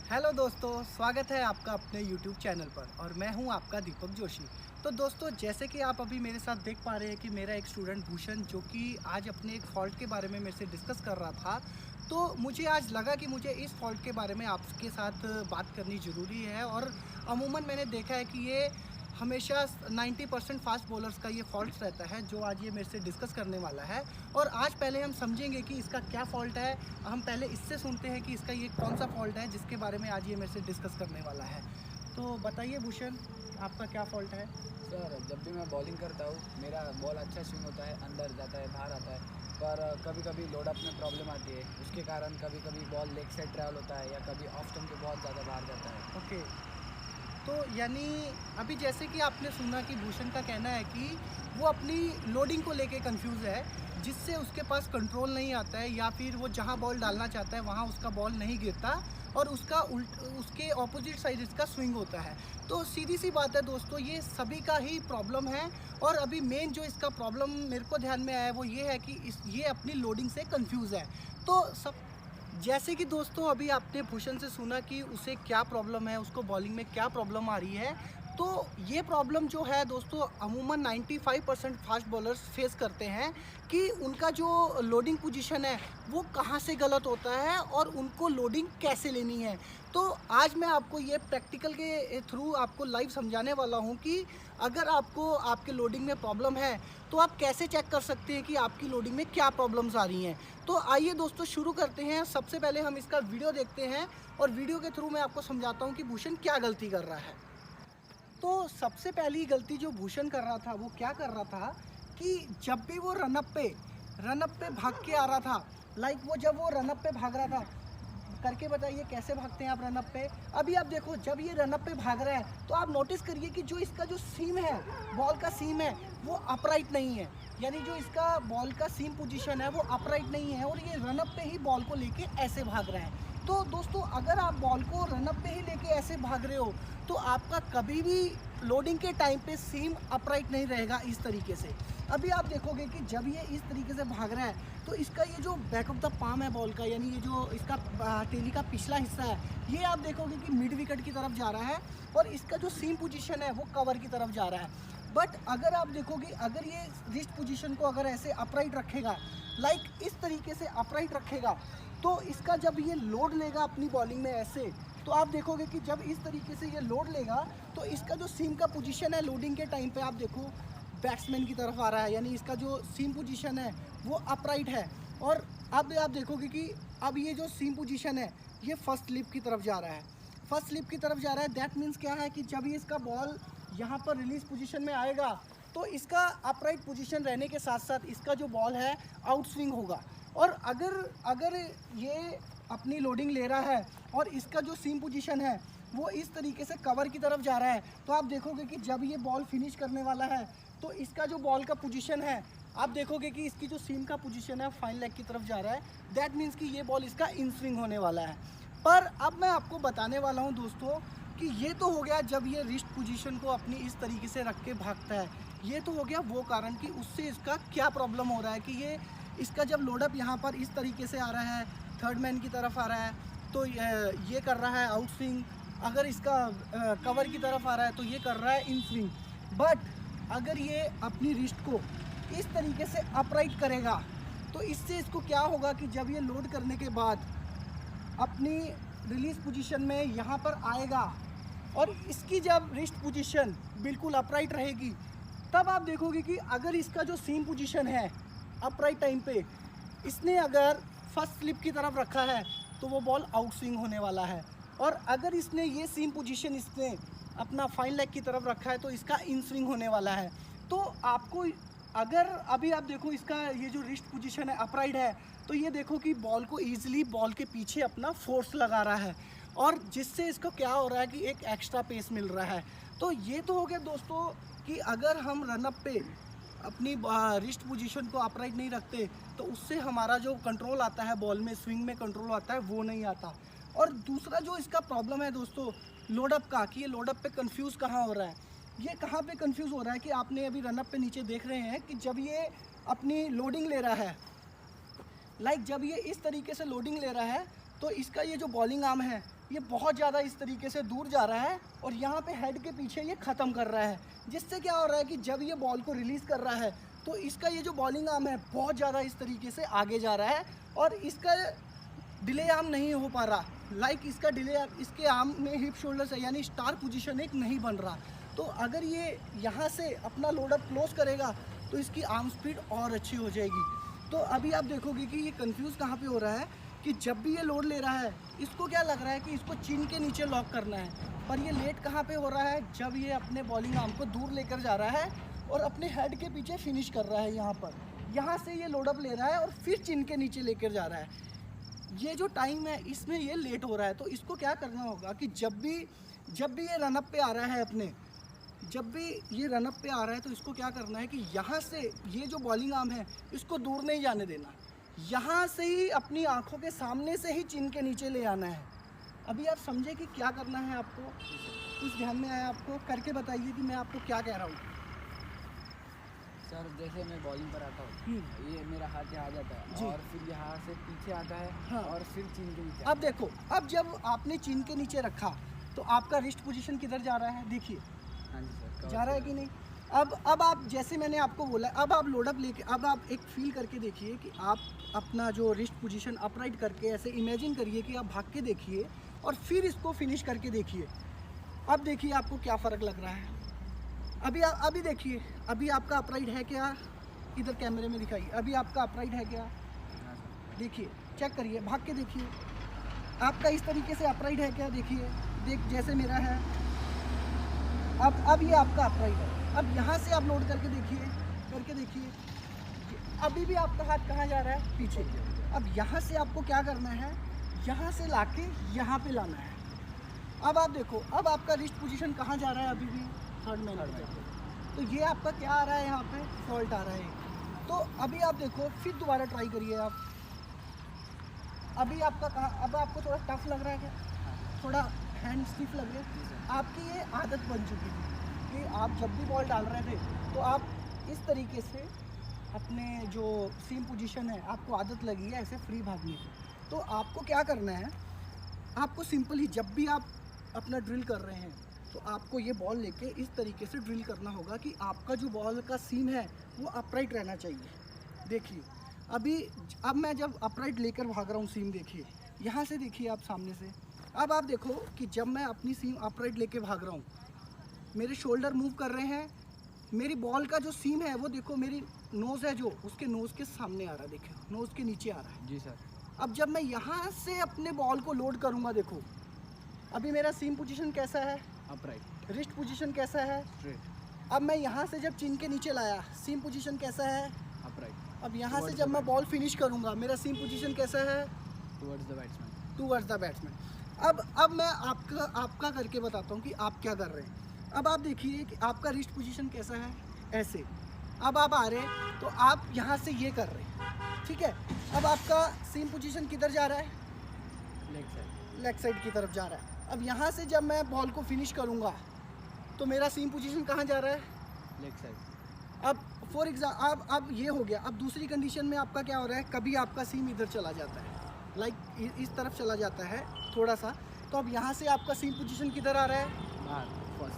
Hello दोस्तों, स्वागत है आपका अपने YouTube चैनल पर और मैं हूं आपका दीपक जोशी। तो दोस्तों, जैसे कि आप अभी मेरे साथ देख पा रहे हैं कि मेरा एक स्टूडेंट भूषण जो कि आज अपने एक फ़ॉल्ट के बारे में मेरे से डिस्कस कर रहा था, तो मुझे आज लगा कि मुझे इस फ़ॉल्ट के बारे में आपके साथ बात करनी ज़रूरी है। और अमूमन मैंने देखा है कि ये हमेशा 90% फास्ट बॉलर्स का ये फॉल्ट रहता है जो आज ये मेरे से डिस्कस करने वाला है। और आज पहले हम समझेंगे कि इसका क्या फ़ॉल्ट है। हम पहले इससे सुनते हैं कि इसका ये कौन सा फॉल्ट है जिसके बारे में आज ये मेरे से डिस्कस करने वाला है। तो बताइए भूषण, आपका क्या फॉल्ट है? सर, जब भी मैं बॉलिंग करता हूँ मेरा बॉल अच्छा स्विंग होता है, अंदर जाता है, बाहर आता है। पर कभी कभी लोडअप में प्रॉब्लम आती है। उसके कारण कभी कभी बॉल लेग साइड ट्रैवल होता है या कभी ऑफ स्टंप पे बहुत ज़्यादा बाहर जाता है। ओके, तो यानी अभी जैसे कि आपने सुना कि भूषण का कहना है कि वो अपनी लोडिंग को लेके कंफ्यूज है, जिससे उसके पास कंट्रोल नहीं आता है या फिर वो जहां बॉल डालना चाहता है वहां उसका बॉल नहीं गिरता और उसका उसके ऑपोजिट साइड इसका स्विंग होता है। तो सीधी सी बात है दोस्तों, ये सभी का ही प्रॉब्लम है। और अभी मेन जो इसका प्रॉब्लम मेरे को ध्यान में आया है वो ये है कि ये अपनी लोडिंग से कंफ्यूज है। तो सब जैसे कि दोस्तों अभी आपने भूषण से सुना कि उसे क्या प्रॉब्लम है, उसको बॉलिंग में क्या प्रॉब्लम आ रही है। तो ये प्रॉब्लम जो है दोस्तों अमूमन 95% फास्ट बॉलर्स फेस करते हैं कि उनका जो लोडिंग पोजीशन है वो कहाँ से गलत होता है और उनको लोडिंग कैसे लेनी है। तो आज मैं आपको ये प्रैक्टिकल के थ्रू आपको लाइव समझाने वाला हूँ कि अगर आपको आपके लोडिंग में प्रॉब्लम है तो आप कैसे चेक कर सकते हैं कि आपकी लोडिंग में क्या प्रॉब्लम्स आ रही हैं। तो आइए दोस्तों शुरू करते हैं। सबसे पहले हम इसका वीडियो देखते हैं और वीडियो के थ्रू मैं आपको समझाता हूँ कि भूषण क्या गलती कर रहा है। तो सबसे पहली गलती जो भूषण कर रहा था वो क्या कर रहा था कि जब भी वो रनअप पे भाग के आ रहा था, लाइक जब वो रनअप पे भाग रहा था, करके बताइए कैसे भागते हैं आप रनअप पे। अभी आप देखो, जब ये रनअप पे भाग रहा है तो आप नोटिस करिए कि जो इसका जो सीम है, बॉल का सीम है, वो अपराइट नहीं है। यानी जो इसका बॉल का सीम पोजीशन है वो अपराइट नहीं है और ये रनअप पे ही बॉल को लेके ऐसे भाग रहा है। तो दोस्तों, अगर आप बॉल को रनअप पे ही लेके ऐसे भाग रहे हो तो आपका कभी भी लोडिंग के टाइम पे सीम अपराइट नहीं रहेगा इस तरीके से। अभी आप देखोगे कि जब ये इस तरीके से भाग रहा है तो इसका ये जो बैक ऑफ द पाम है बॉल का, यानी ये जो इसका टेली का पिछला हिस्सा है, ये आप देखोगे कि मिड विकेट की तरफ जा रहा है और इसका जो सीम पोजीशन है वो कवर की तरफ जा रहा है। बट अगर आप देखोगे, अगर ये रिस्ट पोजीशन को अगर ऐसे अपराइट रखेगा, लाइक इस तरीके से अपराइट रखेगा, तो इसका जब ये लोड लेगा अपनी बॉलिंग में ऐसे, तो आप देखोगे कि जब इस तरीके से ये लोड लेगा तो इसका जो सीम का पोजीशन है लोडिंग के टाइम पे आप देखो बैट्समैन की तरफ आ रहा है, यानी इसका जो सीम पोजीशन है वो अपराइट है। और अब आप देखोगे कि अब ये जो सीम पोजीशन है ये फर्स्ट स्लिप की तरफ जा रहा है, फर्स्ट स्लिप की तरफ जा रहा है। दैट मीन्स क्या है कि जब ये इसका बॉल यहाँ पर रिलीज पोजीशन में आएगा तो इसका अपराइट पोजीशन रहने के साथ साथ इसका जो बॉल है आउट स्विंग होगा। और अगर ये अपनी लोडिंग ले रहा है और इसका जो सीम पोजीशन है वो इस तरीके से कवर की तरफ जा रहा है, तो आप देखोगे कि जब ये बॉल फिनिश करने वाला है तो इसका जो बॉल का पोजीशन है आप देखोगे कि इसकी जो सीम का पोजीशन है फाइन लेग की तरफ जा रहा है। दैट मीन्स कि ये बॉल इसका इन स्विंग होने वाला है। पर अब मैं आपको बताने वाला हूँ दोस्तों कि ये तो हो गया जब ये रिस्ट पोजीशन को अपनी इस तरीके से रख के भागता है, ये तो हो गया वो कारण कि उससे इसका क्या प्रॉब्लम हो रहा है कि ये इसका जब लोडअप यहाँ पर इस तरीके से आ रहा है, थर्ड मैन की तरफ आ रहा है, तो ये कर रहा है आउट स्विंग। अगर इसका कवर की तरफ आ रहा है तो ये कर रहा है इन स्विंग। बट अगर ये अपनी रिस्ट को इस तरीके से अपराइट करेगा तो इससे इसको क्या होगा कि जब ये लोड करने के बाद अपनी रिलीज पोजीशन में यहाँ पर आएगा और इसकी जब रिस्ट पोजीशन बिल्कुल अपराइट रहेगी, तब आप देखोगे कि अगर इसका जो सीम पोजीशन है अपराइट टाइम पे इसने अगर फर्स्ट स्लिप की तरफ रखा है तो वो बॉल आउट स्विंग होने वाला है। और अगर इसने ये सीम पोजीशन इसने अपना फाइन लेग की तरफ रखा है तो इसका इन स्विंग होने वाला है। तो आपको अगर अभी आप देखो इसका ये जो रिस्ट पोजीशन है अपराइट है, तो ये देखो कि बॉल को ईजिली बॉल के पीछे अपना फोर्स लगा रहा है और जिससे इसको क्या हो रहा है कि एक एक्स्ट्रा पेस मिल रहा है। तो ये तो हो गया दोस्तों कि अगर हम रनअप पे अपनी रिस्ट पोजीशन को अपराइट नहीं रखते तो उससे हमारा जो कंट्रोल आता है बॉल में, स्विंग में कंट्रोल आता है, वो नहीं आता। और दूसरा जो इसका प्रॉब्लम है दोस्तों लोडअप का, कि ये लोडअप पे कंफ्यूज कहाँ हो रहा है। ये कहाँ पे कंफ्यूज हो रहा है कि आपने अभी रनअप पे नीचे देख रहे हैं कि जब ये अपनी लोडिंग ले रहा है, लाइक जब ये इस तरीके से लोडिंग ले रहा है तो इसका ये जो बॉलिंग आर्म है ये बहुत ज़्यादा इस तरीके से दूर जा रहा है और यहाँ पे हेड के पीछे ये ख़त्म कर रहा है, जिससे क्या हो रहा है कि जब ये बॉल को रिलीज़ कर रहा है तो इसका ये जो बॉलिंग आर्म है बहुत ज़्यादा इस तरीके से आगे जा रहा है और इसका डिले आर्म नहीं हो पा रहा। लाइक इसका डिले इसके आर्म में हिप शोल्डर से यानी स्टार पोजीशन एक नहीं बन रहा। तो अगर ये यहाँ से अपना लोड अप क्लोज करेगा तो इसकी आर्म स्पीड और अच्छी हो जाएगी। तो अभी आप देखोगे कि ये कंफ्यूज कहाँ पे हो रहा है कि जब भी ये लोड ले रहा है इसको क्या लग रहा है कि इसको चिन के नीचे लॉक करना है, पर ये लेट कहाँ पे हो रहा है, जब ये अपने बॉलिंग आर्म को दूर लेकर जा रहा है और अपने हेड के पीछे फिनिश कर रहा है। यहाँ से ये लोड अप ले रहा है और फिर चिन के नीचे लेकर जा रहा है। ये जो टाइम है इसमें ये लेट हो रहा है। तो इसको क्या करना होगा कि जब भी ये रनअप पे आ रहा है जब भी ये रनअप पे आ रहा है तो इसको क्या करना है कि यहाँ से ये जो बॉलिंग आर्म है इसको दूर नहीं जाने देना, यहाँ से ही अपनी आंखों के सामने से ही चिन के नीचे ले आना है। अभी आप समझे कि क्या करना है आपको, कुछ ध्यान में आया आपको, करके बताइए कि मैं आपको क्या कह रहा हूँ। सर जैसे मैं बॉलिंग पर आता हूँ, ये मेरा हाथ यहाँ आ जाता है और फिर यहाँ से पीछे आता है। हाँ। और फिर चिन के नीचे। अब देखो, अब जब आपने चिन के नीचे रखा तो आपका रिस्ट पोजीशन किधर जा रहा है, देखिए। हाँ जी सर, जा रहा है कि नहीं। अब आप जैसे मैंने आपको बोला, अब आप लोडअप लेके अब आप एक फील करके देखिए कि आप अपना जो रिस्ट पोजीशन अपराइट करके ऐसे इमेजिन करिए कि आप भाग के देखिए और फिर इसको फिनिश करके देखिए। अब देखिए आपको क्या फ़र्क लग रहा है। अभी देखिए, अभी आपका अपराइट है क्या, इधर कैमरे में दिखाइए। अभी आपका अपराइट है क्या, देखिए, चेक करिए, भाग के देखिए आपका इस तरीके से अपराइट है क्या, देखिए, जैसे मेरा है। अब ये आपका अपराइट है। अब यहाँ से आप लोड करके देखिए, अभी भी आपका हाथ कहाँ जा रहा है, पीछे। अब यहाँ से आपको क्या करना है, यहाँ से लाके यहाँ पे लाना है। अब आप देखो, अब आपका रिस्ट पोजीशन कहाँ जा रहा है, अभी भी थर्ड मैन। तो ये आपका क्या आ रहा है, यहाँ पे फॉल्ट आ रहा है। तो अभी आप देखो, फिर दोबारा ट्राई करिए आप। अभी आपका कहाँ, अब आपको थोड़ा टफ लग रहा है क्या, थोड़ा हैंड स्टिफ लग रहा है। आपकी ये आदत बन चुकी थी कि आप जब भी बॉल डाल रहे थे तो आप इस तरीके से अपने जो सेम पोजीशन है, आपको आदत लगी है ऐसे फ्री भागने की। तो आपको क्या करना है, आपको सिंपल ही जब भी आप अपना ड्रिल कर रहे हैं तो आपको ये बॉल लेके इस तरीके से ड्रिल करना होगा कि आपका जो बॉल का सीम है वो अपराइट रहना चाहिए। देखिए, अब मैं जब अपराइट लेकर भाग रहा हूँ सीम, देखिए यहाँ से, देखिए आप सामने से। अब आप देखो कि जब मैं अपनी सीम अपराइट लेके भाग रहा हूँ, मेरे शोल्डर मूव कर रहे हैं, मेरी बॉल का जो सीम है वो देखो, मेरी नोज़ है जो उसके नोज़ के सामने आ रहा है, देखो नोज़ के नीचे आ रहा है। जी सर। अब जब मैं यहाँ से अपने बॉल को लोड करूँगा, देखो अभी मेरा सीम पोजीशन कैसा है, अपराइट। रिस्ट पोजीशन कैसा है, स्ट्रेट। अब मैं यहाँ से जब चिन के नीचे लाया, सीम पोजीशन कैसा है, अपराइट। अब यहाँ से जब मैं बॉल फिनिश करूँगा, मेरा सीम पोजीशन कैसा है, टुवर्ड्स द बैट्समैन। अब मैं आपका करके बताता हूँ कि आप क्या कर रहे हैं। अब आप देखिए कि आपका रिस्ट पोजीशन कैसा है, ऐसे। अब आप आ रहे हैं तो आप यहाँ से ये कर रहे हैं, ठीक है। अब आपका सीम पोजीशन किधर जा रहा है, लेग साइड की तरफ जा रहा है। अब यहाँ से जब मैं बॉल को फिनिश करूँगा तो मेरा सीम पोजीशन कहाँ जा रहा है, लेग साइड। अब फॉर एग्जाम्पल अब ये हो गया। अब दूसरी कंडीशन में आपका क्या हो रहा है, कभी आपका सीम इधर चला जाता है, लाइक इस तरफ चला जाता है थोड़ा सा, तो अब यहाँ से आपका सीम पोजीशन किधर आ रहा है,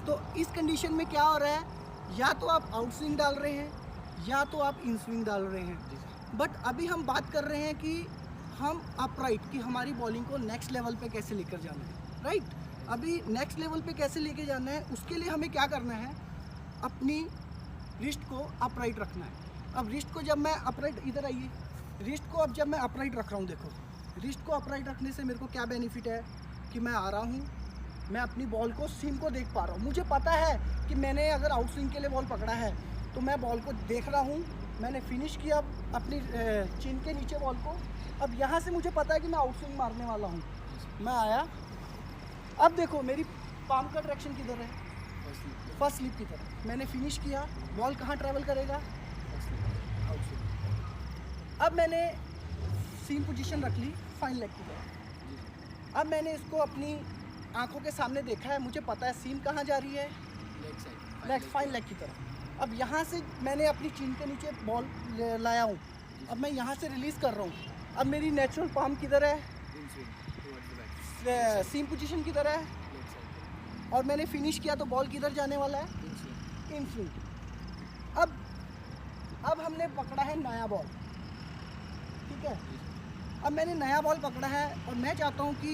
तो इस कंडीशन में क्या हो रहा है, या तो आप आउट स्विंग डाल रहे हैं या तो आप इन स्विंग डाल रहे हैं। बट अभी हम बात कर रहे हैं कि हम अपराइट कि हमारी बॉलिंग को नेक्स्ट लेवल पे कैसे लेकर जाना है, राइट। अभी नेक्स्ट लेवल पे कैसे लेके जाना है, उसके लिए हमें क्या करना है, अपनी रिस्ट को अपराइट रखना है। अब रिस्ट को जब मैं अपराइट, इधर आइए, रिस्ट को अब जब मैं अपराइट रख रहा हूँ, देखो रिस्ट को अपराइट रखने से मेरे को क्या बेनिफिट है कि मैं आ रहा हूँ, मैं अपनी बॉल को सीम को देख पा रहा हूँ। मुझे पता है कि मैंने अगर आउट स्विंग के लिए बॉल पकड़ा है तो मैं बॉल को देख रहा हूँ, मैंने फिनिश किया अपनी चिन के नीचे बॉल को। अब यहाँ से मुझे पता है कि मैं आउट स्विंग मारने वाला हूँ, मैं आया। अब देखो मेरी पाम का डायरेक्शन किधर है, फर्स्ट स्लिप की तरफ। मैंने फिनिश किया, बॉल कहाँ ट्रैवल करेगा, आउट स्विंग। अब मैंने सीम पोजीशन रख ली फाइन लेग की तरफ। अब मैंने इसको अपनी आंखों के सामने देखा है, मुझे पता है सीम कहाँ जा रही है, लेग फाइन लेग की तरफ। अब यहाँ से मैंने अपनी चिन के नीचे बॉल लाया हूँ, अब मैं यहाँ से रिलीज़ कर रहा हूँ। अब मेरी नेचुरल पाम किधर है, सीम पोजीशन किधर है लेग साइड और मैंने फिनिश किया तो बॉल किधर जाने वाला है, इन स्विंग। In swing. अब हमने पकड़ा है नया बॉल, ठीक है। अब मैंने नया बॉल पकड़ा है और मैं चाहता हूँ कि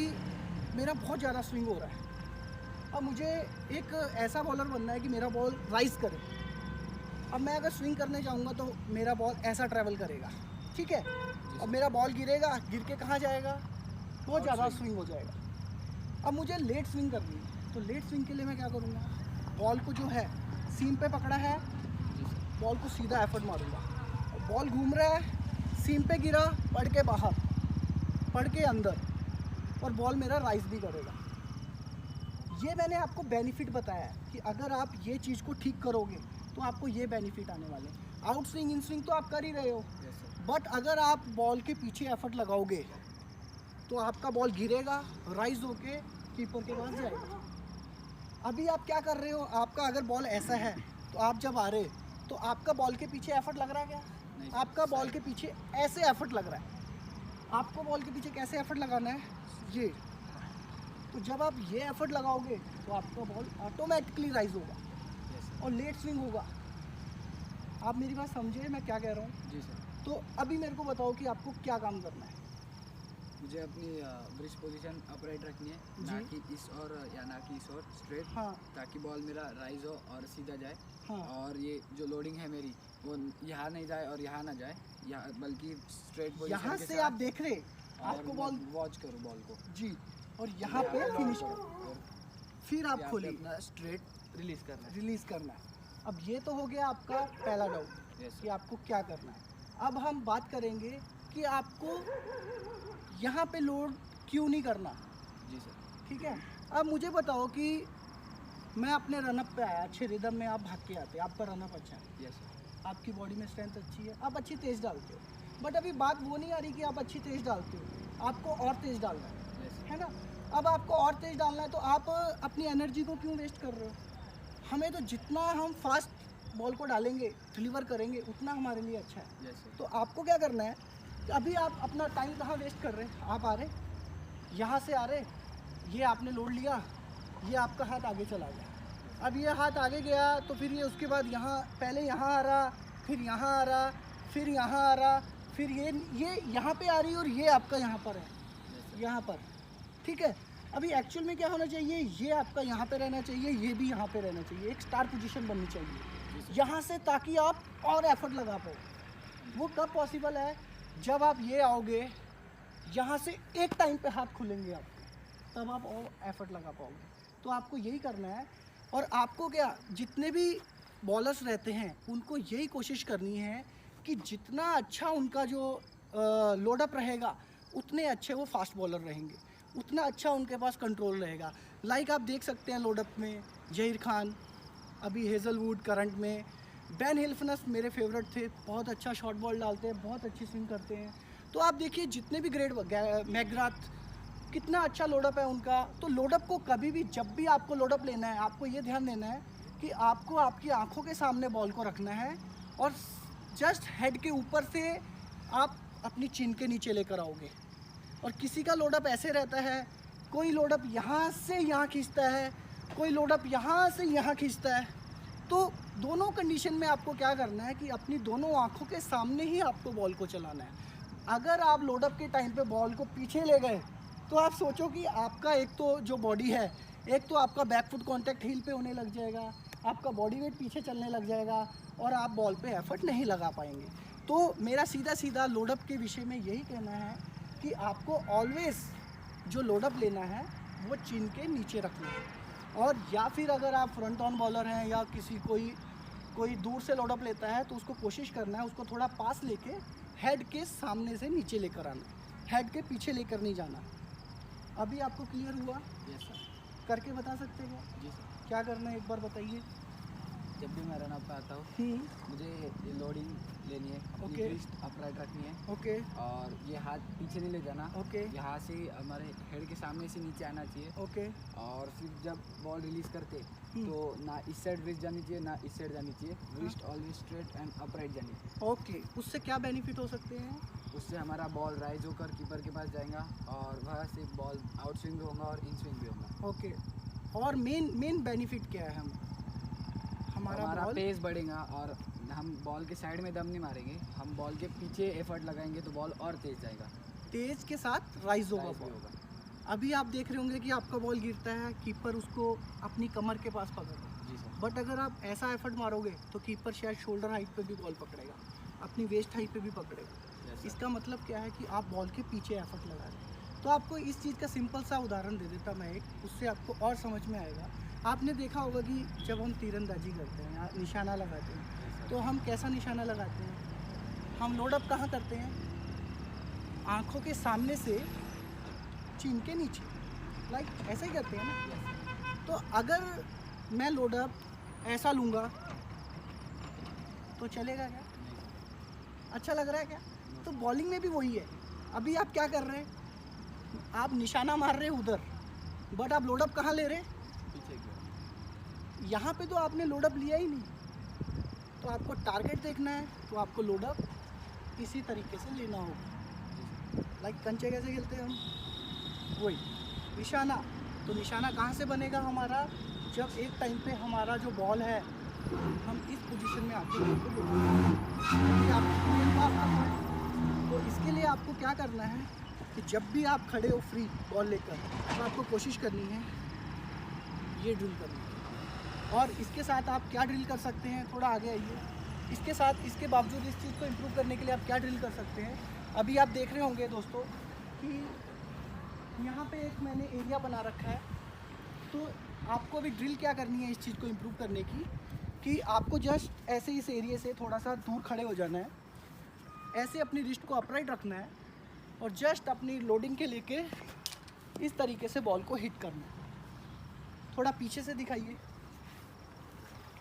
मेरा बहुत ज़्यादा स्विंग हो रहा है। अब मुझे एक ऐसा बॉलर बनना है कि मेरा बॉल राइज करे। अब मैं अगर स्विंग करने जाऊँगा तो मेरा बॉल ऐसा ट्रैवल करेगा, ठीक है। अब मेरा बॉल गिरेगा, गिर के कहाँ जाएगा, बहुत ज़्यादा स्विंग हो जाएगा। अब मुझे लेट स्विंग करनी है, तो लेट स्विंग के लिए मैं क्या करूँगा, बॉल को जो है सीम पे पकड़ा है, बॉल को सीधा एफर्ट मारूंगा। बॉल घूम रहा है, सीम पे गिरा, पड़ के बाहर, पड़ के अंदर, और बॉल मेरा राइज भी करेगा। ये मैंने आपको बेनिफिट बताया है कि अगर आप ये चीज़ को ठीक करोगे तो आपको ये बेनिफिट आने वाले हैं। आउट स्विंग इन स्विंग तो आप कर ही रहे हो, यस सर। बट अगर आप बॉल के पीछे एफर्ट लगाओगे तो आपका बॉल गिरेगा, राइज होके कीपर के पास जाएगा। अभी आप क्या कर रहे हो, आपका अगर बॉल ऐसा है तो आप जब आ रहे तो आपका बॉल के पीछे एफर्ट लग रहा है क्या, नहीं, आपका बॉल के पीछे ऐसे एफर्ट लग रहा है। आपको बॉल के पीछे कैसे एफर्ट लगाना है, ये। तो जब आप ये एफर्ट लगाओगे तो आपका बॉल ऑटोमेटिकली राइज होगा यस सर। और लेट स्विंग होगा। आप मेरी बात समझे मैं क्या कह रहा हूँ। जी सर। तो अभी मेरे को बताओ कि आपको क्या काम करना है। मुझे अपनी ब्रिज पोजीशन अपराइट रखनी है, ना जी। कि इस और या ना कि इस और स्ट्रेट, हाँ ताकि बॉल मेरा राइज हो और सीधा जाए। हाँ और ये जो लोडिंग है मेरी वो यहाँ नहीं जाए और यहाँ ना जाए, यहाँ बल्कि स्ट्रेट पोजीशन यहाँ के से साथ आप देख रहे आपको बॉल वॉच करूँ बॉल को जी, और यहाँ पे फिनिश करो, और फिर आप यहाँ पे खोलिए, अपना स्ट्रेट रिलीज करना है। रिलीज करना है। अब ये तो हो गया आपका पहला डाउट यस कि आपको क्या करना है। अब हम बात करेंगे कि आपको यहाँ पे लोड क्यों नहीं करना, जी सर। ठीक है। अब मुझे बताओ कि मैं अपने रनअप पे आया, अच्छे रिदम में आप भाग के आते, आपका रनअप अच्छा है, यस सर। आपकी बॉडी में स्ट्रेंथ अच्छी है, आप अच्छी तेज़ डालते हो। बट अभी बात वो नहीं आ रही कि आप अच्छी तेज़ डालते हो, आपको और तेज़ डालना यस है ना। अब आपको और तेज़ डालना है तो आप अपनी एनर्जी को क्यों वेस्ट कर रहे हो। हमें तो जितना हम फास्ट बॉल को डालेंगे, डिलीवर करेंगे, उतना हमारे लिए अच्छा है। Yes sir. तो आपको क्या करना है कि अभी आप अपना टाइम कहाँ वेस्ट कर रहे हैं, आप आ रहे यहाँ से आ रहे, ये आपने लोड लिया, ये आपका हाथ आगे चला गया। अब ये हाथ आगे गया तो फिर ये उसके बाद यहाँ, पहले यहाँ आ रहा, फिर यहाँ आ रहा, फिर यहाँ आ रहा, फिर ये यहाँ पे आ रही है और ये आपका यहाँ पर है, यहाँ पर, ठीक है। अभी एक्चुअल में क्या होना चाहिए, ये आपका यहाँ पे रहना चाहिए, ये भी यहाँ पे रहना चाहिए, एक स्टार पोजीशन बननी चाहिए यहाँ से, ताकि आप और एफर्ट लगा पाओ। वो कब पॉसिबल है, जब आप ये आओगे, यहाँ से एक टाइम पे हाथ खुलेंगे आपके, तब आप और एफर्ट लगा पाओगे। तो आपको यही करना है। और आपको क्या, जितने भी बॉलर्स रहते हैं उनको यही कोशिश करनी है कि जितना अच्छा उनका जो लोडअप रहेगा, उतने अच्छे वो फास्ट बॉलर रहेंगे, उतना अच्छा उनके पास कंट्रोल रहेगा। लाइक आप देख सकते हैं लोडअप में जहीर खान, अभी हेज़लवुड करंट में, बेन हिल्फनस मेरे फेवरेट थे, बहुत अच्छा शॉर्ट बॉल डालते हैं, बहुत अच्छी स्विंग करते हैं। तो आप देखिए जितने भी ग्रेट, मैकग्राथ, कितना अच्छा लोडअप है उनका। तो लोडअप को कभी भी, जब भी आपको लोडअप लेना है, आपको ये ध्यान देना है कि आपको आपकी आंखों के सामने बॉल को रखना है और जस्ट हेड के ऊपर से आप अपनी चिन के नीचे लेकर आओगे। और किसी का लोडअप ऐसे रहता है, कोई लोडअप यहाँ से यहाँ खींचता है, कोई लोडअप यहाँ से यहाँ खींचता है। तो दोनों कंडीशन में आपको क्या करना है कि अपनी दोनों आंखों के सामने ही आपको बॉल को चलाना है। अगर आप लोडअप के टाइम पे बॉल को पीछे ले गए तो आप सोचो कि आपका एक तो जो बॉडी है, एक तो आपका बैक फुट कांटेक्ट हील पे होने लग जाएगा, आपका बॉडी वेट पीछे चलने लग जाएगा और आप बॉल पे एफर्ट नहीं लगा पाएंगे। तो मेरा सीधा सीधा लोडअप के विषय में यही कहना है कि आपको ऑलवेज़ जो लोडअप लेना है वो चिन के नीचे रखना है। और या फिर अगर आप फ्रंट ऑन बॉलर हैं या किसी कोई दूर से लोडअप लेता है तो उसको कोशिश करना है उसको थोड़ा पास लेके हेड के सामने से नीचे लेकर आना, हेड के पीछे लेकर नहीं जाना। अभी आपको क्लियर हुआ? Yes sir. करके बता सकते हो जी सर। क्या करना है, एक बार बताइए। जब भी मैं रनअप पे आता हूँ, मुझे ये लोडिंग लेनी है, अपनी ओके। रिस्ट अपराइट रखनी है ओके और ये हाथ पीछे नहीं ले जाना। ओके यहाँ से हमारे हेड के सामने से नीचे आना चाहिए। ओके और फिर जब बॉल रिलीज करते तो ना इस साइड रिस्ट जानी चाहिए ना इस साइड जानी चाहिए, wrist always straight and upright जानी चाहिए। ओके। उससे क्या बेनिफिट हो सकते हैं? उससे हमारा बॉल राइज होकर कीपर के पास जाएगा और वहाँ से बॉल आउट स्विंग भी होगा और इन स्विंग भी होगा। ओके, और मेन बेनिफिट क्या है हम हमारा बॉल पेस बढ़ेगा और हम बॉल के साइड में दम नहीं मारेंगे, हम बॉल के पीछे एफर्ट लगाएंगे तो बॉल और तेज जाएगा, तेज के साथ राइज होगा राइज भी बॉल। होगा। अभी आप देख रहे होंगे कि आपका बॉल गिरता है, कीपर उसको अपनी कमर के पास पकड़ता जी सर। है, बट अगर आप ऐसा एफर्ट मारोगे तो कीपर शायद शोल्डर हाइट पे भी बॉल पकड़ेगा, अपनी वेस्ट हाइट पे भी पकड़ेगा। Yes, sir. इसका मतलब क्या है कि आप बॉल के पीछे एफर्ट लगा रहे हैं। तो आपको इस चीज़ का सिंपल सा उदाहरण दे देता मैं एक, उससे आपको और समझ में आएगा। आपने देखा होगा कि जब हम तीरंदाजी करते हैं या निशाना लगाते हैं Yes, sir. तो हम कैसा निशाना लगाते हैं, हम लोड अप कहाँ करते हैं, आँखों के सामने से चीन के नीचे, लाइक ऐसा ही करते हैं ना। Yes, sir. तो अगर मैं लोड अप ऐसा लूँगा तो चलेगा क्या, नहीं सर। अच्छा लग रहा है क्या? तो बॉलिंग में भी वही है। अभी आप क्या कर रहे हैं, आप निशाना मार रहे हैं उधर, बट आप लोड अप कहाँ ले रहे हैं, पीछे की ओर। यहाँ पे तो आपने लोड अप लिया ही नहीं। तो आपको टारगेट देखना है तो आपको लोड अप इसी तरीके से लेना होगा। लाइक कंचे कैसे खेलते हैं हम, वही निशाना। तो निशाना कहाँ से बनेगा हमारा, जब एक टाइम पे हमारा जो बॉल है हम इस पोजीशन में आके बॉल को लेंगे। तो इसके लिए आपको क्या करना है कि जब भी आप खड़े हो फ्री बॉल लेकर, तो आपको कोशिश करनी है ये ड्रिल करनी है। और इसके साथ आप क्या ड्रिल कर सकते हैं, थोड़ा आगे आइए। इसके साथ इसके बावजूद इस चीज़ को इम्प्रूव करने के लिए आप क्या ड्रिल कर सकते हैं, अभी आप देख रहे होंगे दोस्तों कि यहाँ पे एक मैंने एरिया बना रखा है। तो आपको अभी ड्रिल क्या करनी है इस चीज़ को इम्प्रूव करने की, कि आपको जस्ट ऐसे इस एरिया से थोड़ा सा दूर खड़े हो जाना है, ऐसे अपनी रिस्ट को अपराइट रखना है और जस्ट अपनी लोडिंग के लेके इस तरीके से बॉल को हिट करना है। थोड़ा पीछे से दिखाइए,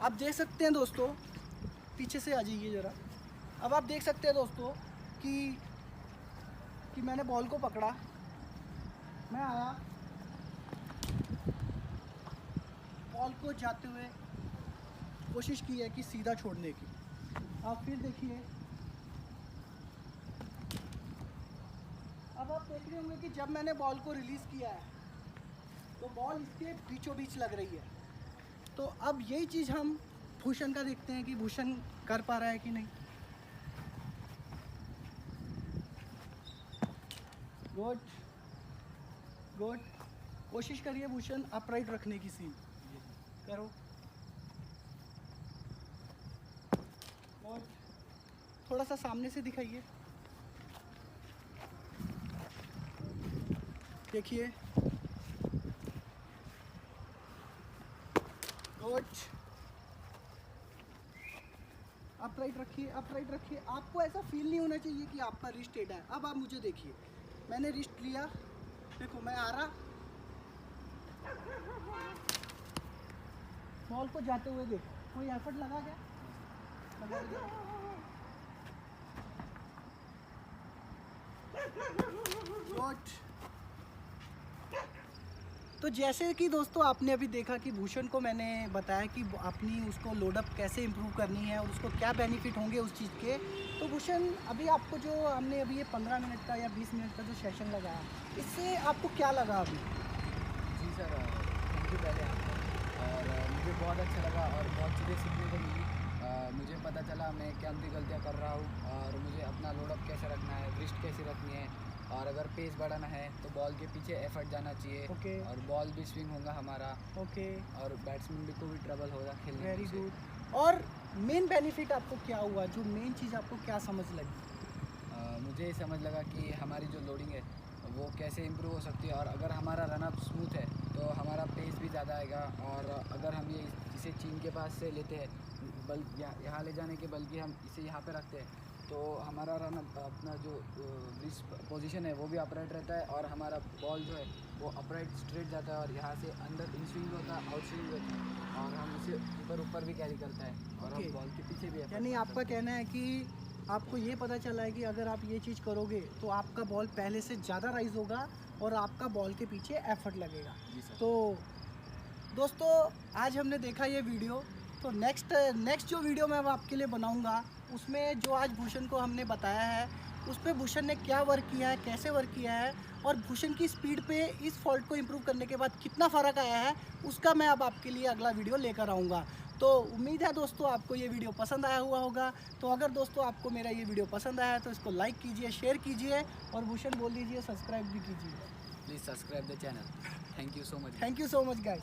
आप देख सकते हैं दोस्तों, पीछे से आ जाइए ज़रा। अब आप देख सकते हैं दोस्तों कि मैंने बॉल को पकड़ा, मैं आया, बॉल को जाते हुए कोशिश की है कि सीधा छोड़ने की। आप फिर देखिए, अब आप देख रहे होंगे कि जब मैंने बॉल को रिलीज़ किया है तो बॉल इसके बीचों बीच लग रही है। तो अब यही चीज़ हम भूषण का देखते हैं कि भूषण कर पा रहा है कि नहीं। गुड गुड, कोशिश करिए भूषण अपराइट रखने की, सीन करो। और थोड़ा सा सामने से दिखाइए, देखिए। गुड, अपराइट रखिए, अपराइट रखिए। आपको ऐसा फील नहीं होना चाहिए कि आपका रिस्ट टेढ़ा है। अब आप मुझे देखिए, मैंने रिस्ट लिया, देखो मैं आ रहा, बॉल को जाते हुए देखो, कोई एफर्ट लगा क्या, लगा दिया। गुड। तो जैसे कि दोस्तों आपने अभी देखा कि भूषण को मैंने बताया कि अपनी उसको लोडअप कैसे इम्प्रूव करनी है और उसको क्या बेनिफिट होंगे उस चीज़ के। तो भूषण, अभी आपको जो हमने अभी ये 15 मिनट का या 20 मिनट का जो सेशन लगाया, इससे आपको क्या लगा अभी? जी सर, थैंक यू पहले आपको, और मुझे बहुत अच्छा लगा और बहुत चीज़ें सीखने को मिली। मुझे पता चला मैं क्या गलतियाँ कर रहा हूँ और मुझे अपना लोडअप कैसे रखना है, रिस्ट कैसे रखनी है, और अगर पेस बढ़ाना है तो बॉल के पीछे एफर्ट जाना चाहिए। ओके। और बॉल भी स्विंग होगा हमारा, ओके, और बैट्समैन को भी ट्रबल होगा खेलने में। Very good. और मेन बेनिफिट आपको क्या हुआ, जो मेन चीज़ आपको क्या समझ लगी? मुझे समझ लगा कि हमारी जो लोडिंग है वो कैसे इम्प्रूव हो सकती है, और अगर हमारा रनअप स्मूथ है तो हमारा पेस भी ज़्यादा आएगा। और अगर हम ये इसे चीन के पास से लेते हैं, यहाँ ले जाने के बल्कि हम इसे यहाँ पे रखते हैं, तो हमारा रन अपना जो पोजीशन है वो भी अपराइट रहता है, और हमारा बॉल जो है वो अपराइट स्ट्रेट जाता है, और यहाँ से अंदर इन स्विंग होता है, आउट स्विंग होता है, और हम उसे ऊपर भी कैरी करता है, और Okay. हम बॉल के पीछे भी यानी आपका कहना है कि आपको ये पता चला है कि अगर आप ये चीज़ करोगे तो आपका बॉल पहले से ज़्यादा राइज होगा और आपका बॉल के पीछे एफर्ट लगेगा। जी सर। तो दोस्तों आज हमने देखा ये वीडियो, तो नेक्स्ट जो वीडियो मैं आपके लिए बनाऊंगा उसमें जो आज भूषण को हमने बताया है उस पर भूषण ने क्या वर्क किया है, कैसे वर्क किया है और भूषण की स्पीड पे इस फॉल्ट को इम्प्रूव करने के बाद कितना फ़र्क आया है, उसका मैं अब आपके लिए अगला वीडियो लेकर आऊँगा। तो उम्मीद है दोस्तों आपको ये वीडियो पसंद आया हुआ होगा। तो अगर दोस्तों आपको मेरा ये वीडियो पसंद आया है तो इसको लाइक कीजिए, शेयर कीजिए और भूषण बोल दीजिए सब्सक्राइब भी कीजिए। Please subscribe the channel. Thank you so much. Thank you so much guys.